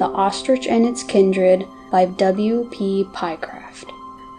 The Ostrich and Its Kindred by W.P. Pycraft.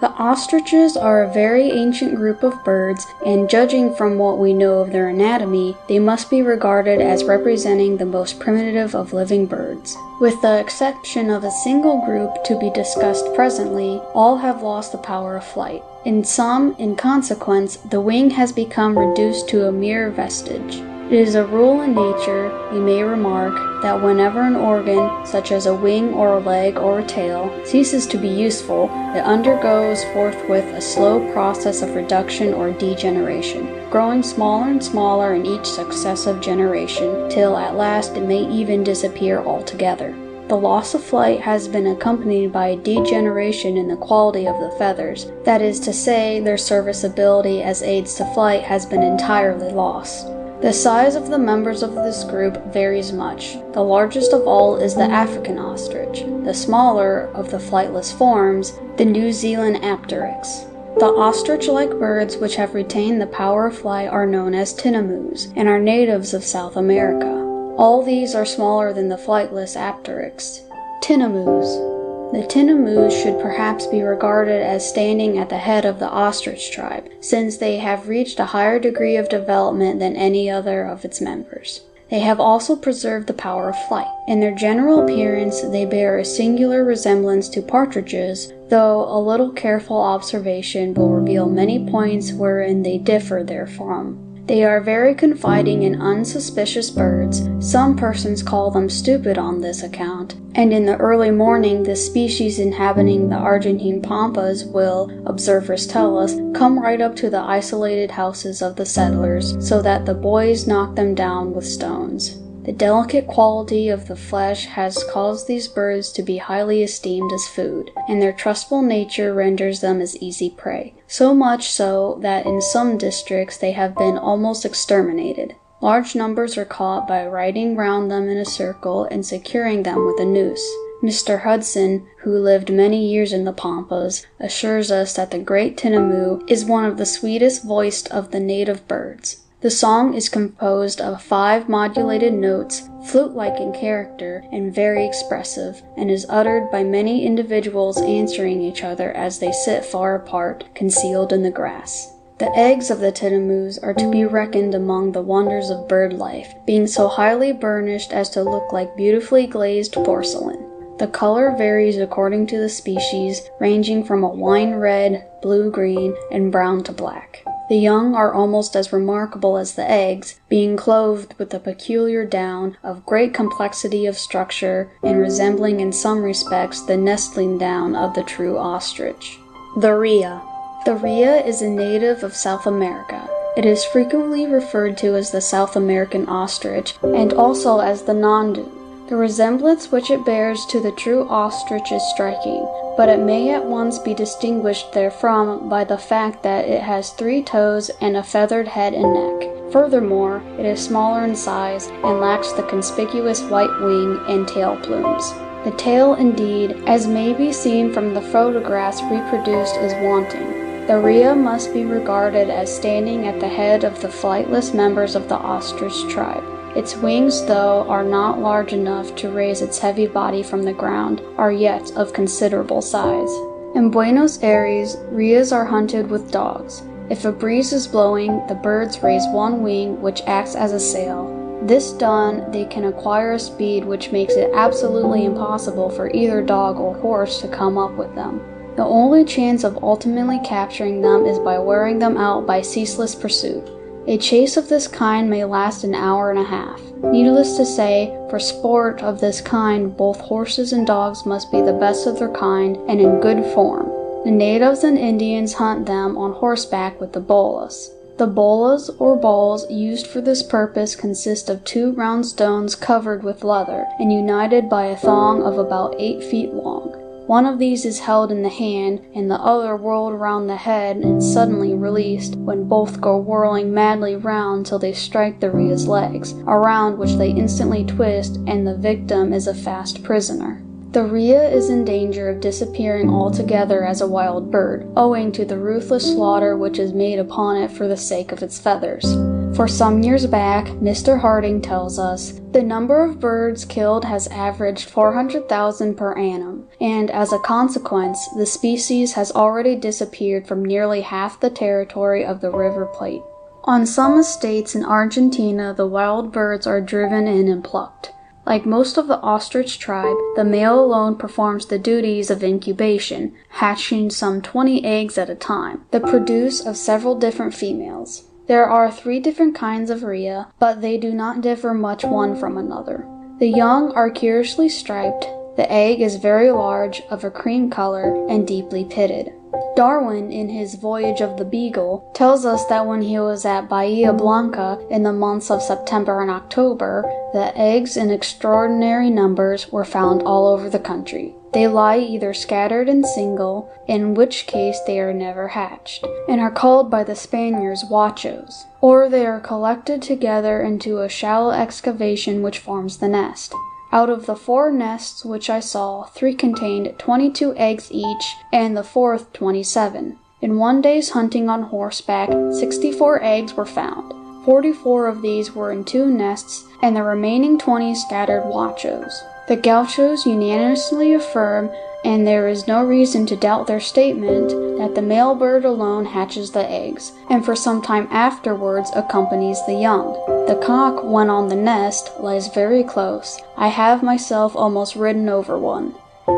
The ostriches are a very ancient group of birds, and judging from what we know of their anatomy, they must be regarded as representing the most primitive of living birds. With the exception of a single group to be discussed presently, all have lost the power of flight. In some, in consequence, the wing has become reduced to a mere vestige. It is a rule in nature, we may remark, that whenever an organ, such as a wing or a leg or a tail, ceases to be useful, it undergoes forthwith a slow process of reduction or degeneration, growing smaller and smaller in each successive generation, till at last it may even disappear altogether. The loss of flight has been accompanied by a degeneration in the quality of the feathers, that is to say, their serviceability as aids to flight has been entirely lost. The size of the members of this group varies much. The largest of all is the African ostrich, the smaller of the flightless forms, the New Zealand apteryx. The ostrich-like birds which have retained the power of flight are known as tinamous, and are natives of South America. All these are smaller than the flightless apteryx. Tinamous. The tinamous should perhaps be regarded as standing at the head of the ostrich tribe, since they have reached a higher degree of development than any other of its members. They have also preserved the power of flight. In their general appearance, they bear a singular resemblance to partridges, though a little careful observation will reveal many points wherein they differ therefrom. They are very confiding and unsuspicious birds. Some persons call them stupid on this account, and in the early morning the species inhabiting the Argentine pampas will, observers tell us, come right up to the isolated houses of the settlers, so that the boys knock them down with stones. The delicate quality of the flesh has caused these birds to be highly esteemed as food, and their trustful nature renders them as easy prey, so much so that in some districts they have been almost exterminated. Large numbers are caught by riding round them in a circle and securing them with a noose. Mr. Hudson, who lived many years in the Pampas, assures us that the great tinamou is one of the sweetest voiced of the native birds. The song is composed of 5 modulated notes, flute-like in character and very expressive, and is uttered by many individuals answering each other as they sit far apart, concealed in the grass. The eggs of the tinamous are to be reckoned among the wonders of bird life, being so highly burnished as to look like beautifully glazed porcelain. The color varies according to the species, ranging from a wine red, blue-green, and brown to black. The young are almost as remarkable as the eggs, being clothed with a peculiar down of great complexity of structure and resembling in some respects the nestling down of the true ostrich. The rhea. The rhea is a native of South America. It is frequently referred to as the South American ostrich and also as the nandu. The resemblance which it bears to the true ostrich is striking, but it may at once be distinguished therefrom by the fact that it has 3 toes and a feathered head and neck. Furthermore, it is smaller in size and lacks the conspicuous white wing and tail plumes. The tail, indeed, as may be seen from the photographs reproduced, is wanting. The rhea must be regarded as standing at the head of the flightless members of the ostrich tribe. Its wings, though are not large enough to raise its heavy body from the ground, are yet of considerable size. In Buenos Aires, rheas are hunted with dogs. If a breeze is blowing, the birds raise one wing which acts as a sail. This done, they can acquire a speed which makes it absolutely impossible for either dog or horse to come up with them. The only chance of ultimately capturing them is by wearing them out by ceaseless pursuit. A chase of this kind may last an hour and a half. Needless to say, for sport of this kind, both horses and dogs must be the best of their kind and in good form. The natives and Indians hunt them on horseback with the bolas. The bolas, or balls, used for this purpose consist of 2 round stones covered with leather and united by a thong of about 8 feet long. One of these is held in the hand, and the other whirled round the head and suddenly released, when both go whirling madly round till they strike the rhea's legs, around which they instantly twist, and the victim is a fast prisoner. The rhea is in danger of disappearing altogether as a wild bird, owing to the ruthless slaughter which is made upon it for the sake of its feathers. For some years back, Mr. Harding tells us, the number of birds killed has averaged 400,000 per annum, and as a consequence, the species has already disappeared from nearly half the territory of the River Plate. On some estates in Argentina, the wild birds are driven in and plucked. Like most of the ostrich tribe, the male alone performs the duties of incubation, hatching some 20 eggs at a time, the produce of several different females. There are 3 different kinds of rhea, but they do not differ much one from another. The young are curiously striped, the egg is very large, of a cream color, and deeply pitted. Darwin, in his Voyage of the Beagle, tells us that when he was at Bahia Blanca in the months of September and October, the eggs in extraordinary numbers were found all over the country. They lie either scattered and single, in which case they are never hatched, and are called by the Spaniards huachos, or they are collected together into a shallow excavation which forms the nest. Out of the 4 nests which I saw, 3 contained 22 eggs each, and the 4th 27. In one day's hunting on horseback, 64 eggs were found. 44 of these were in 2 nests, and the remaining 20 scattered huachos. The gauchos unanimously affirm, and there is no reason to doubt their statement, that the male bird alone hatches the eggs, and for some time afterwards accompanies the young. The cock, when on the nest, lies very close. I have myself almost ridden over one.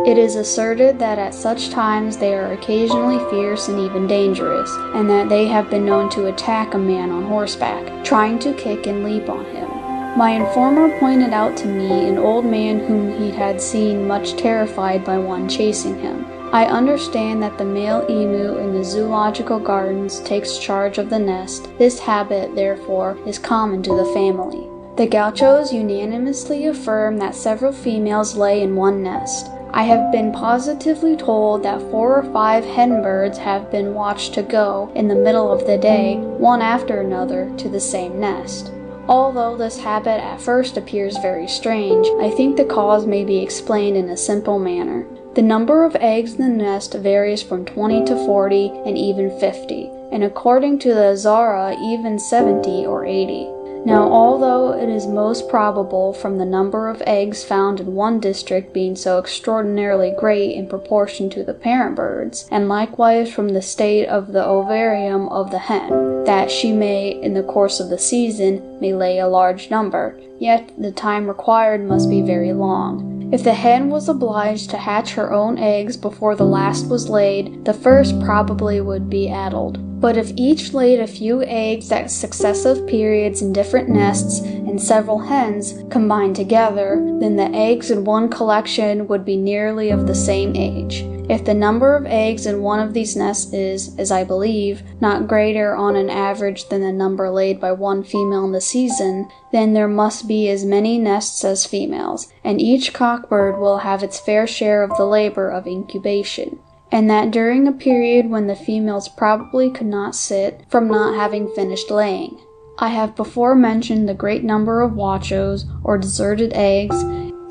It is asserted that at such times they are occasionally fierce and even dangerous, and that they have been known to attack a man on horseback, trying to kick and leap on him. My informer pointed out to me an old man whom he had seen much terrified by one chasing him. I understand that the male emu in the zoological gardens takes charge of the nest. This habit, therefore, is common to the family. The gauchos unanimously affirm that several females lay in one nest. I have been positively told that 4 or 5 hen birds have been watched to go, in the middle of the day, one after another, to the same nest. Although this habit at first appears very strange, I think the cause may be explained in a simple manner. The number of eggs in the nest varies from 20 to 40 and even 50, and according to the Zara, even 70 or 80. Now, although it is most probable from the number of eggs found in one district being so extraordinarily great in proportion to the parent birds, and likewise from the state of the ovarium of the hen, that she may, in the course of the season, may lay a large number, yet the time required must be very long. If the hen was obliged to hatch her own eggs before the last was laid, the first probably would be addled. But if each laid a few eggs at successive periods in different nests, and several hens combined together, then the eggs in one collection would be nearly of the same age. If the number of eggs in one of these nests is, as I believe, not greater on an average than the number laid by one female in the season, then there must be as many nests as females, and each cockbird will have its fair share of the labor of incubation, and that during a period when the females probably could not sit from not having finished laying. I have before mentioned the great number of huachos, or deserted eggs,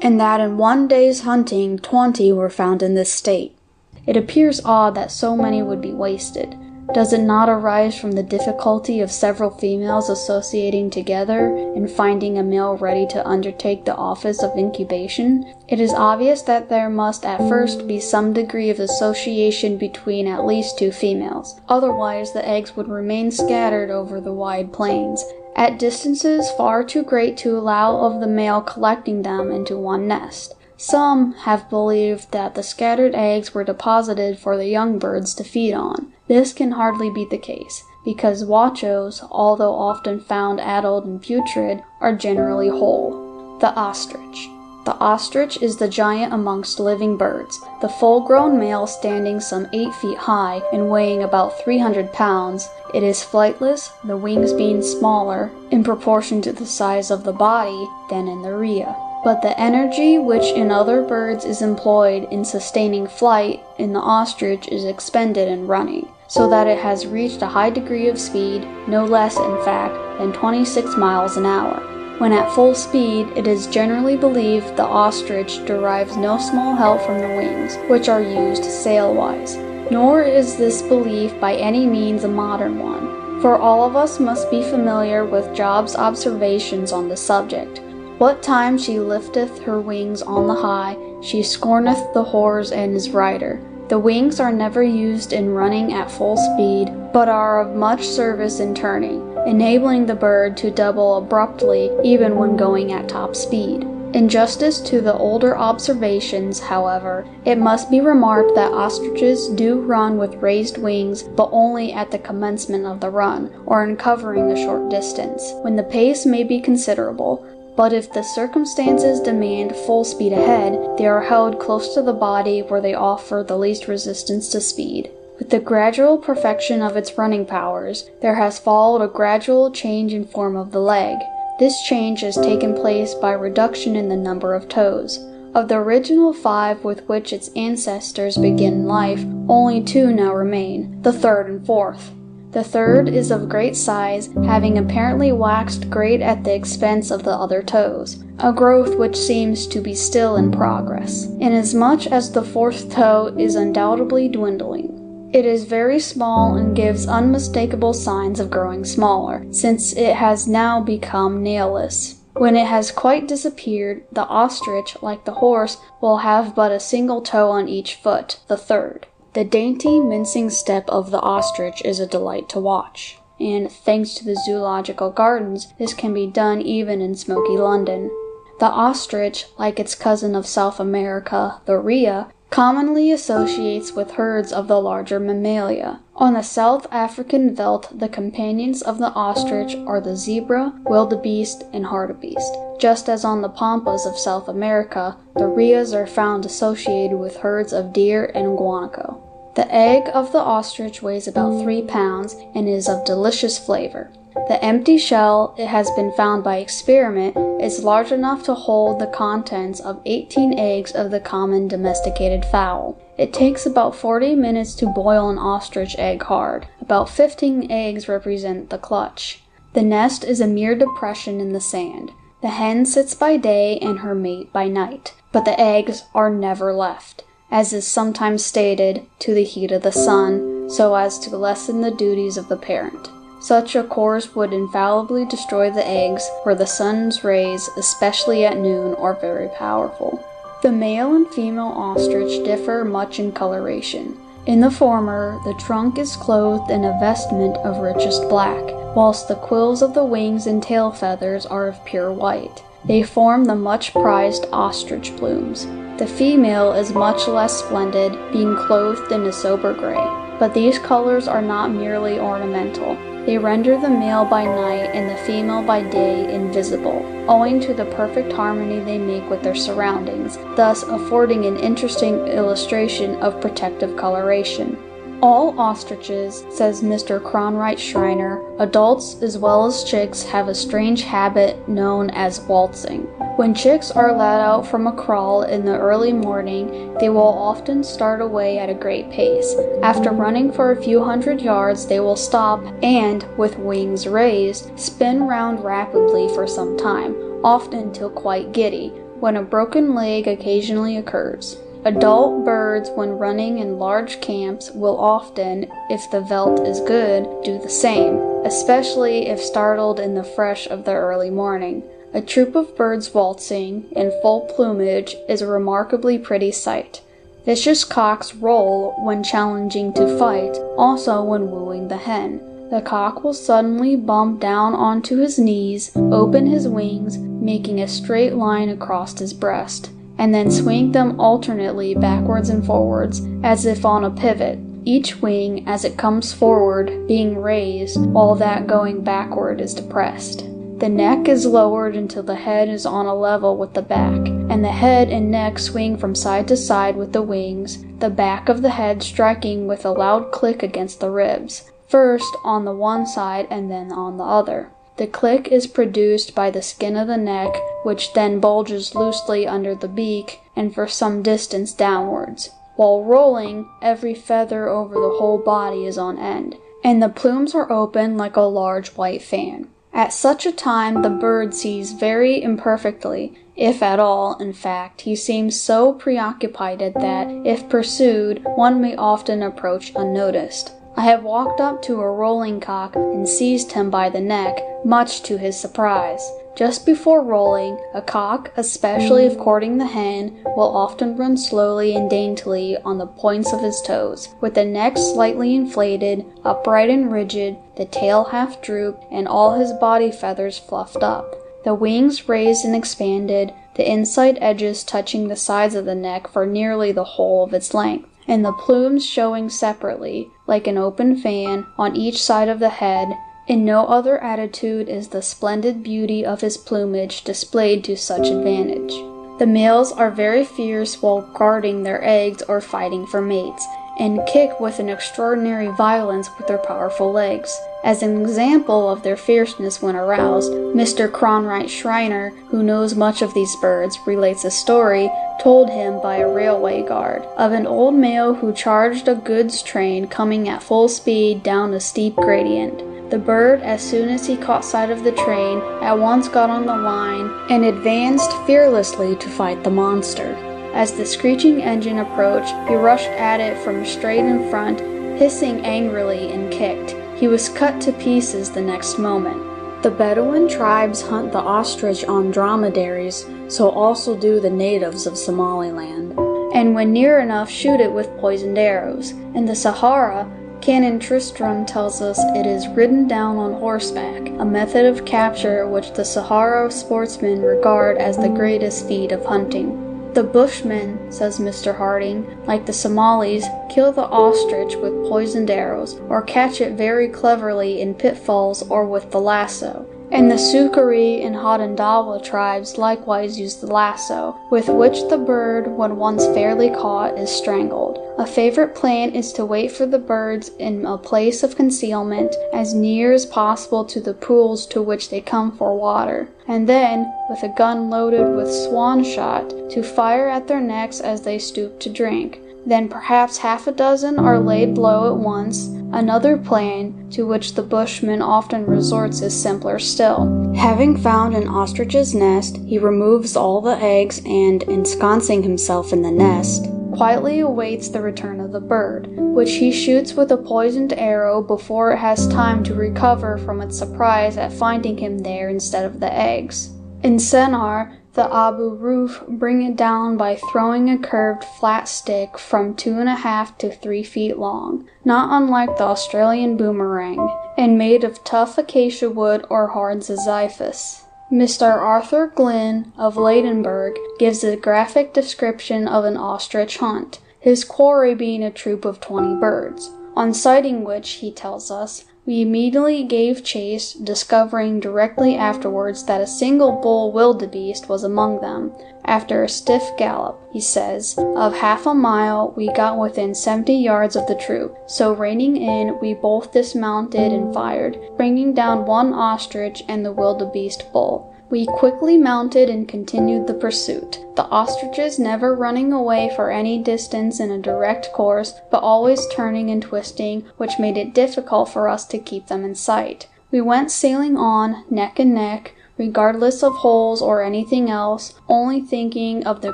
and that in one day's hunting 20 were found in this state. It appears odd that so many would be wasted. Does it not arise from the difficulty of several females associating together and finding a male ready to undertake the office of incubation? It is obvious that there must at first be some degree of association between at least 2 females. Otherwise, the eggs would remain scattered over the wide plains, at distances far too great to allow of the male collecting them into one nest. Some have believed that the scattered eggs were deposited for the young birds to feed on. This can hardly be the case, because huachos, although often found addled and putrid, are generally whole. The ostrich. The ostrich is the giant amongst living birds, the full-grown male standing some 8 feet high and weighing about 300 pounds. It is flightless, the wings being smaller, in proportion to the size of the body, than in the rhea. But the energy which in other birds is employed in sustaining flight in the ostrich is expended in running, so that it has reached a high degree of speed, no less in fact than 26 miles an hour. When at full speed, it is generally believed the ostrich derives no small help from the wings, which are used sail-wise. Nor is this belief by any means a modern one, For all of us must be familiar with Job's observations on the subject. What time she lifteth her wings on the high, she scorneth the horse and his rider. The wings are never used in running at full speed, but are of much service in turning, enabling the bird to double abruptly even when going at top speed. In justice to the older observations, however, it must be remarked that ostriches do run with raised wings, but only at the commencement of the run, or in covering a short distance, when the pace may be considerable. But if the circumstances demand full speed ahead, they are held close to the body where they offer the least resistance to speed. With the gradual perfection of its running powers, there has followed a gradual change in form of the leg. This change has taken place by reduction in the number of toes. Of the original 5 with which its ancestors began life, only 2 now remain, the third and fourth. The third is of great size, having apparently waxed great at the expense of the other toes, a growth which seems to be still in progress, inasmuch as the fourth toe is undoubtedly dwindling. It is very small and gives unmistakable signs of growing smaller, since it has now become nailless. When it has quite disappeared, the ostrich, like the horse, will have but a single toe on each foot, the third. The dainty, mincing step of the ostrich is a delight to watch, and thanks to the zoological gardens, this can be done even in smoky London. The ostrich, like its cousin of South America, the rhea, commonly associates with herds of the larger mammalia. On the South African veldt, the companions of the ostrich are the zebra, wildebeest, and hartebeest. Just as on the pampas of South America, the rheas are found associated with herds of deer and guanaco. The egg of the ostrich weighs about 3 pounds and is of delicious flavor. The empty shell, it has been found by experiment, is large enough to hold the contents of 18 eggs of the common domesticated fowl. It takes about 40 minutes to boil an ostrich egg hard. About 15 eggs represent the clutch. The nest is a mere depression in the sand. The hen sits by day and her mate by night, but the eggs are never left, as is sometimes stated, to the heat of the sun, so as to lessen the duties of the parent. Such a course would infallibly destroy the eggs, for the sun's rays, especially at noon, are very powerful. The male and female ostrich differ much in coloration. In the former, the trunk is clothed in a vestment of richest black, whilst the quills of the wings and tail feathers are of pure white. They form the much prized ostrich plumes. The female is much less splendid, being clothed in a sober gray. But these colors are not merely ornamental. They render the male by night and the female by day invisible, owing to the perfect harmony they make with their surroundings, thus affording an interesting illustration of protective coloration. All ostriches, says Mr. Cronwright Schreiner, adults as well as chicks have a strange habit known as waltzing. When chicks are let out from a kraal in the early morning, they will often start away at a great pace. After running for a few hundred yards, they will stop and, with wings raised, spin round rapidly for some time, often till quite giddy, when a broken leg occasionally occurs. Adult birds, when running in large camps, will often, if the veldt is good, do the same, especially if startled in the fresh of the early morning. A troop of birds waltzing, in full plumage, is a remarkably pretty sight. Vicious cocks roll when challenging to fight, also when wooing the hen. The cock will suddenly bump down onto his knees, open his wings, making a straight line across his breast, and then swing them alternately backwards and forwards, as if on a pivot, each wing, as it comes forward, being raised, while that going backward is depressed. The neck is lowered until the head is on a level with the back, and the head and neck swing from side to side with the wings, the back of the head striking with a loud click against the ribs, first on the one side and then on the other. The click is produced by the skin of the neck, which then bulges loosely under the beak and for some distance downwards. While rolling, every feather over the whole body is on end, and the plumes are open like a large white fan. At such a time the bird sees very imperfectly, if at all. In fact, he seems so preoccupied that, if pursued, one may often approach unnoticed. I have walked up to a rolling cock and seized him by the neck, much to his surprise. Just before rolling, a cock, especially if courting the hen, will often run slowly and daintily on the points of his toes, with the neck slightly inflated, upright and rigid, the tail half drooped, and all his body feathers fluffed up. The wings raised and expanded, the inside edges touching the sides of the neck for nearly the whole of its length, and the plumes showing separately, like an open fan, on each side of the head. In no other attitude is the splendid beauty of his plumage displayed to such advantage. The males are very fierce while guarding their eggs or fighting for mates, and kick with an extraordinary violence with their powerful legs. As an example of their fierceness when aroused, Mr. Cronwright Schreiner, who knows much of these birds, relates a story told him by a railway guard of an old male who charged a goods train coming at full speed down a steep gradient. The bird, as soon as he caught sight of the train, at once got on the line and advanced fearlessly to fight the monster. As the screeching engine approached, he rushed at it from straight in front, hissing angrily, and kicked. He was cut to pieces the next moment. The Bedouin tribes hunt the ostrich on dromedaries, so also do the natives of Somaliland, and when near enough shoot it with poisoned arrows. In the Sahara, Canon Tristram tells us it is ridden down on horseback, a method of capture which the Sahara sportsmen regard as the greatest feat of hunting. The Bushmen, says Mr. Harding, like the Somalis, kill the ostrich with poisoned arrows, or catch it very cleverly in pitfalls or with the lasso. And the Sukari and Hadendawa tribes likewise use the lasso, with which the bird, when once fairly caught, is strangled. A favorite plan is to wait for the birds in a place of concealment as near as possible to the pools to which they come for water, and then, with a gun loaded with swan shot, to fire at their necks as they stoop to drink. Then perhaps half a dozen are laid low at once. Another plan, to which the bushman often resorts, is simpler still. Having found an ostrich's nest, he removes all the eggs and, ensconcing himself in the nest, quietly awaits the return of the bird, which he shoots with a poisoned arrow before it has time to recover from its surprise at finding him there instead of the eggs. In Sennar, the Abu Roof bring it down by throwing a curved flat stick from 2.5 to 3 feet long, not unlike the Australian boomerang, and made of tough acacia wood or hard ziziphus. Mr. Arthur Glynn of Ladenburg gives a graphic description of an ostrich hunt, his quarry being a troop of 20 birds, on sighting which, he tells us, we immediately gave chase, discovering directly afterwards that a single bull wildebeest was among them. After a stiff gallop, he says, of half a mile, we got within 70 yards of the troop, so reining in, we both dismounted and fired, bringing down one ostrich and the wildebeest bull. We quickly mounted and continued the pursuit, the ostriches never running away for any distance in a direct course, but always turning and twisting, which made it difficult for us to keep them in sight. We went sailing on, neck and neck, regardless of holes or anything else, only thinking of the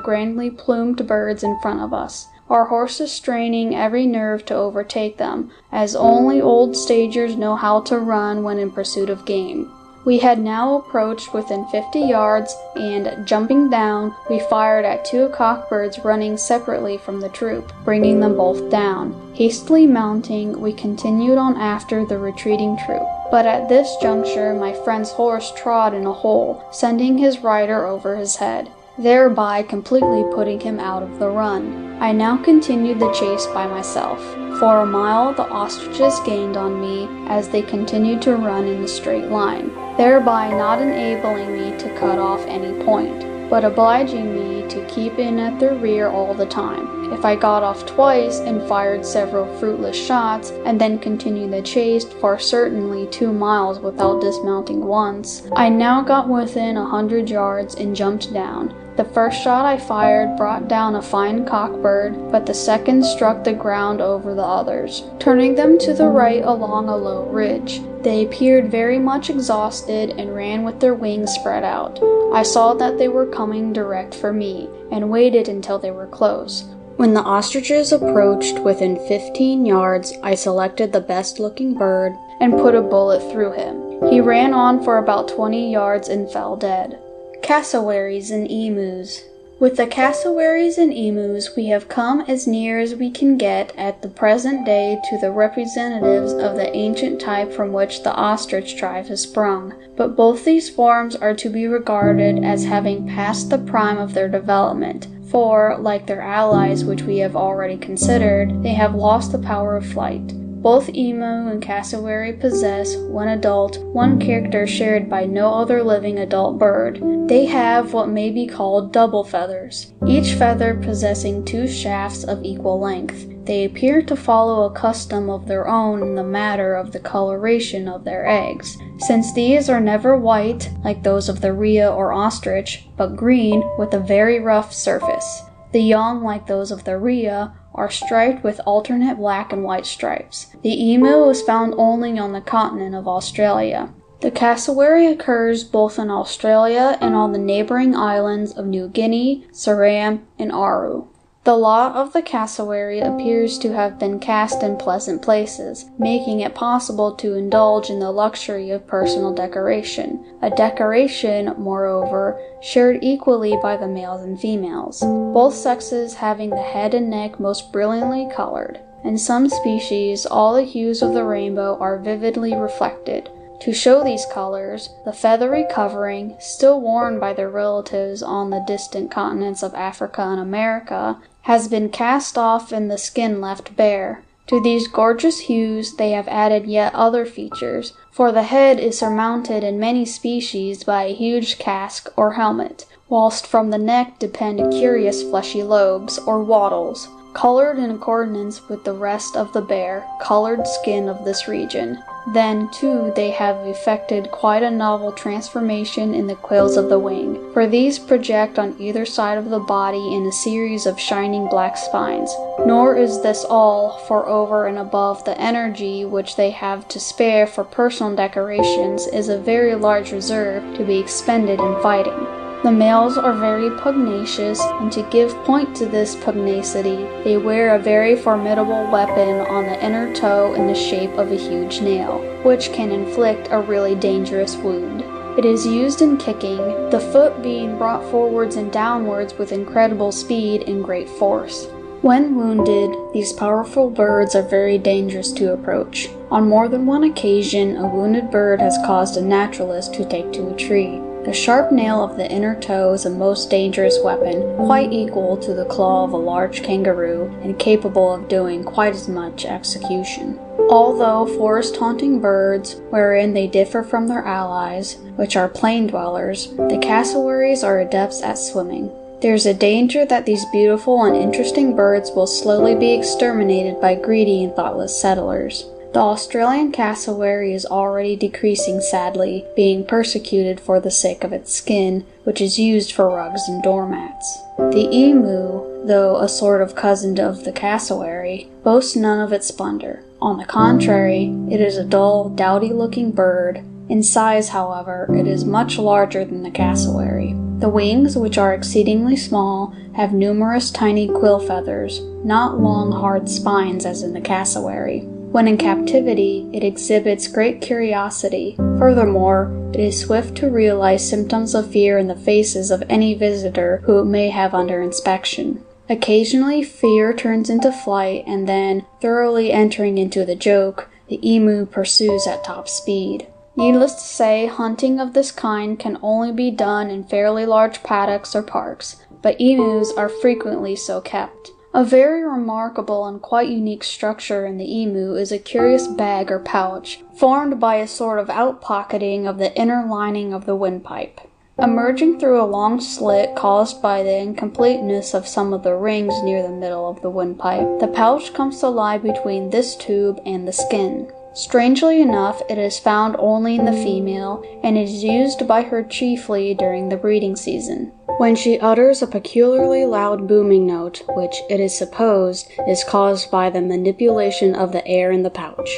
grandly plumed birds in front of us, our horses straining every nerve to overtake them, as only old stagers know how to run when in pursuit of game. We had now approached within 50 yards, and, jumping down, we fired at 2 cockbirds running separately from the troop, bringing them both down. Hastily mounting, we continued on after the retreating troop. But at this juncture my friend's horse trod in a hole, sending his rider over his head, thereby completely putting him out of the run. I now continued the chase by myself. For a mile the ostriches gained on me as they continued to run in a straight line, thereby not enabling me to cut off any point, but obliging me to keep in at their rear all the time. If I got off twice and fired several fruitless shots, and then continued the chase for certainly 2 miles without dismounting once, I now got within 100 yards and jumped down. The first shot I fired brought down a fine cockbird, but the second struck the ground over the others, turning them to the right along a low ridge. They appeared very much exhausted and ran with their wings spread out. I saw that they were coming direct for me, and waited until they were close, When the ostriches approached within 15 yards, I selected the best-looking bird and put a bullet through him. He ran on for about 20 yards and fell dead. Cassowaries and emus. With the cassowaries and emus, we have come as near as we can get at the present day to the representatives of the ancient type from which the ostrich tribe has sprung, but both these forms are to be regarded as having passed the prime of their development, for, like their allies which we have already considered, they have lost the power of flight. Both emu and cassowary possess, when adult, one character shared by no other living adult bird. They have what may be called double feathers, each feather possessing 2 shafts of equal length. They appear to follow a custom of their own in the matter of the coloration of their eggs, since these are never white, like those of the rhea or ostrich, but green with a very rough surface. The young, like those of the rhea, are striped with alternate black and white stripes. The emu is found only on the continent of Australia. The cassowary occurs both in Australia and on the neighboring islands of New Guinea, Suriname, and Aru. The lot of the cassowary appears to have been cast in pleasant places, making it possible to indulge in the luxury of personal decoration, a decoration, moreover, shared equally by the males and females, both sexes having the head and neck most brilliantly colored. In some species, all the hues of the rainbow are vividly reflected. To show these colors, the feathery covering, still worn by their relatives on the distant continents of Africa and America, has been cast off and the skin left bare. To these gorgeous hues they have added yet other features, for the head is surmounted in many species by a huge casque or helmet, whilst from the neck depend curious fleshy lobes, or wattles, colored in accordance with the rest of the bare, colored skin of this region. Then, too, they have effected quite a novel transformation in the quills of the wing, for these project on either side of the body in a series of shining black spines. Nor is this all, for over and above the energy which they have to spare for personal decorations is a very large reserve to be expended in fighting. The males are very pugnacious, and to give point to this pugnacity, they wear a very formidable weapon on the inner toe in the shape of a huge nail, which can inflict a really dangerous wound. It is used in kicking, the foot being brought forwards and downwards with incredible speed and great force. When wounded, these powerful birds are very dangerous to approach. On more than one occasion, a wounded bird has caused a naturalist to take to a tree. The sharp nail of the inner toe is a most dangerous weapon, quite equal to the claw of a large kangaroo, and capable of doing quite as much execution. Although forest-haunting birds, wherein they differ from their allies, which are plain dwellers, the cassowaries are adepts at swimming. There is a danger that these beautiful and interesting birds will slowly be exterminated by greedy and thoughtless settlers. The Australian cassowary is already decreasing sadly, being persecuted for the sake of its skin, which is used for rugs and doormats. The emu, though a sort of cousin of the cassowary, boasts none of its splendor. On the contrary, it is a dull, dowdy-looking bird. In size, however, it is much larger than the cassowary. The wings, which are exceedingly small, have numerous tiny quill feathers, not long hard spines as in the cassowary. When in captivity, it exhibits great curiosity. Furthermore, it is swift to realize symptoms of fear in the faces of any visitor who it may have under inspection. Occasionally, fear turns into flight, and then, thoroughly entering into the joke, the emu pursues at top speed. Needless to say, hunting of this kind can only be done in fairly large paddocks or parks, but emus are frequently so kept. A very remarkable and quite unique structure in the emu is a curious bag or pouch, formed by a sort of outpocketing of the inner lining of the windpipe. Emerging through a long slit caused by the incompleteness of some of the rings near the middle of the windpipe, the pouch comes to lie between this tube and the skin. Strangely enough, it is found only in the female, and is used by her chiefly during the breeding season, when she utters a peculiarly loud booming note, which, it is supposed, is caused by the manipulation of the air in the pouch.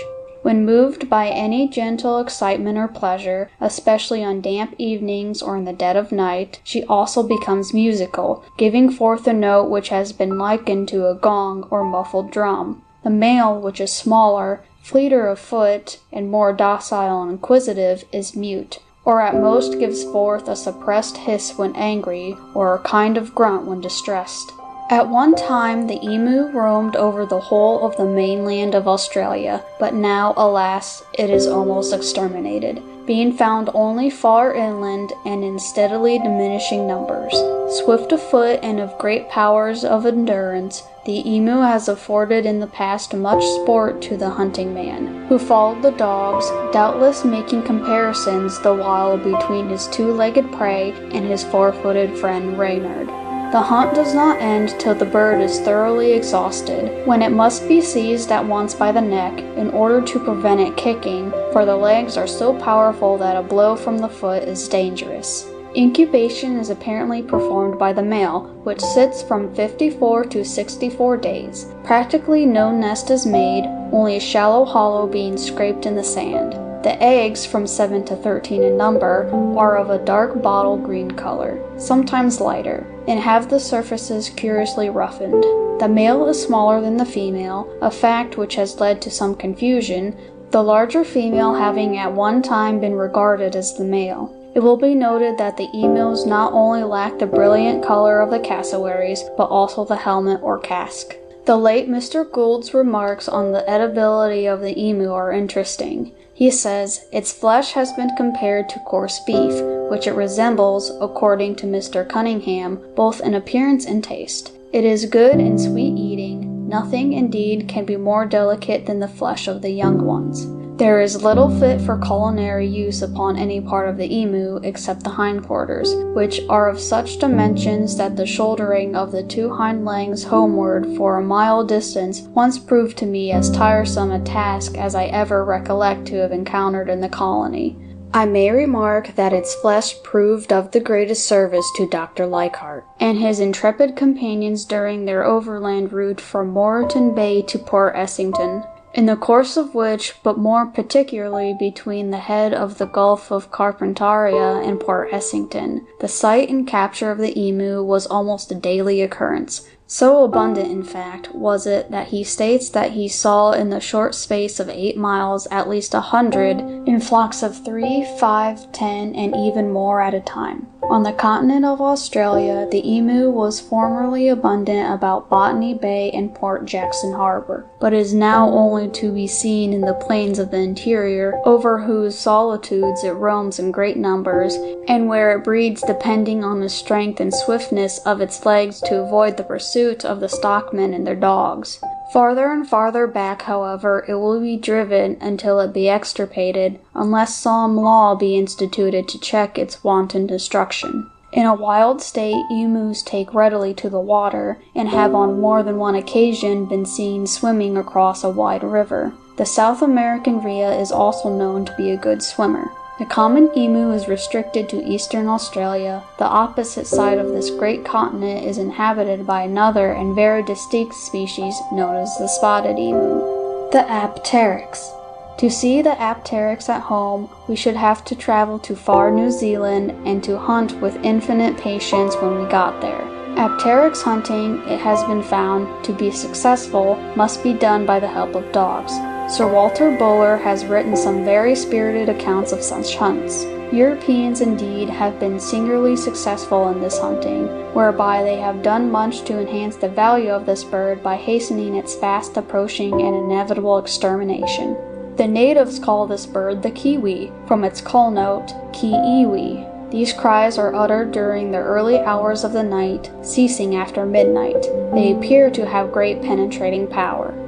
When moved by any gentle excitement or pleasure, especially on damp evenings or in the dead of night, she also becomes musical, giving forth a note which has been likened to a gong or muffled drum. The male, which is smaller, fleeter of foot, and more docile and inquisitive, is mute, or at most gives forth a suppressed hiss when angry, or a kind of grunt when distressed. At one time the emu roamed over the whole of the mainland of Australia, but now, alas, it is almost exterminated, being found only far inland and in steadily diminishing numbers. Swift of foot and of great powers of endurance, the emu has afforded in the past much sport to the hunting man, who followed the dogs, doubtless making comparisons the while between his two-legged prey and his four-footed friend Reynard. The hunt does not end till the bird is thoroughly exhausted, when it must be seized at once by the neck in order to prevent it kicking, for the legs are so powerful that a blow from the foot is dangerous. Incubation is apparently performed by the male, which sits from 54 to 64 days. Practically no nest is made, only a shallow hollow being scraped in the sand. The eggs, from 7 to 13 in number, are of a dark bottle green color, sometimes lighter, and have the surfaces curiously roughened. The male is smaller than the female, a fact which has led to some confusion, the larger female having at one time been regarded as the male. It will be noted that the emus not only lack the brilliant color of the cassowaries, but also the helmet or casque. The late Mr. Gould's remarks on the edibility of the emu are interesting. He says, its flesh has been compared to coarse beef, which it resembles, according to Mr. Cunningham, both in appearance and taste. It is good and sweet eating. Nothing, indeed, can be more delicate than the flesh of the young ones. There is little fit for culinary use upon any part of the emu except the hindquarters, which are of such dimensions that the shouldering of the two hind legs homeward for a mile distance once proved to me as tiresome a task as I ever recollect to have encountered in the colony. I may remark that its flesh proved of the greatest service to Dr. Leichhardt and his intrepid companions during their overland route from Moreton Bay to Port Essington, in the course of which, but more particularly between the head of the Gulf of Carpentaria and Port Essington, the sight and capture of the emu was almost a daily occurrence. So abundant, in fact, was it that he states that he saw in the short space of 8 miles at least 100 in flocks of 3, 5, 10, and even more at a time. On the continent of Australia, the emu was formerly abundant about Botany Bay and Port Jackson Harbor, but is now only to be seen in the plains of the interior, over whose solitudes it roams in great numbers, and where it breeds depending on the strength and swiftness of its legs to avoid the pursuit of the stockmen and their dogs. Farther and farther back, however, it will be driven until it be extirpated, unless some law be instituted to check its wanton destruction. In a wild state, emus take readily to the water, and have on more than one occasion been seen swimming across a wide river. The South American rhea is also known to be a good swimmer. The common emu is restricted to eastern Australia. The opposite side of this great continent is inhabited by another and very distinct species known as the spotted emu. The apteryx. To see the apteryx at home, we should have to travel to far New Zealand and to hunt with infinite patience when we got there. Apteryx hunting, it has been found, to be successful, must be done by the help of dogs. Sir Walter Bowler has written some very spirited accounts of such hunts. Europeans, indeed, have been singularly successful in this hunting, whereby they have done much to enhance the value of this bird by hastening its fast approaching and inevitable extermination. The natives call this bird the kiwi, from its call note, ki-iwi. These cries are uttered during the early hours of the night, ceasing after midnight. They appear to have great penetrating power.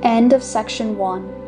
End of section 1.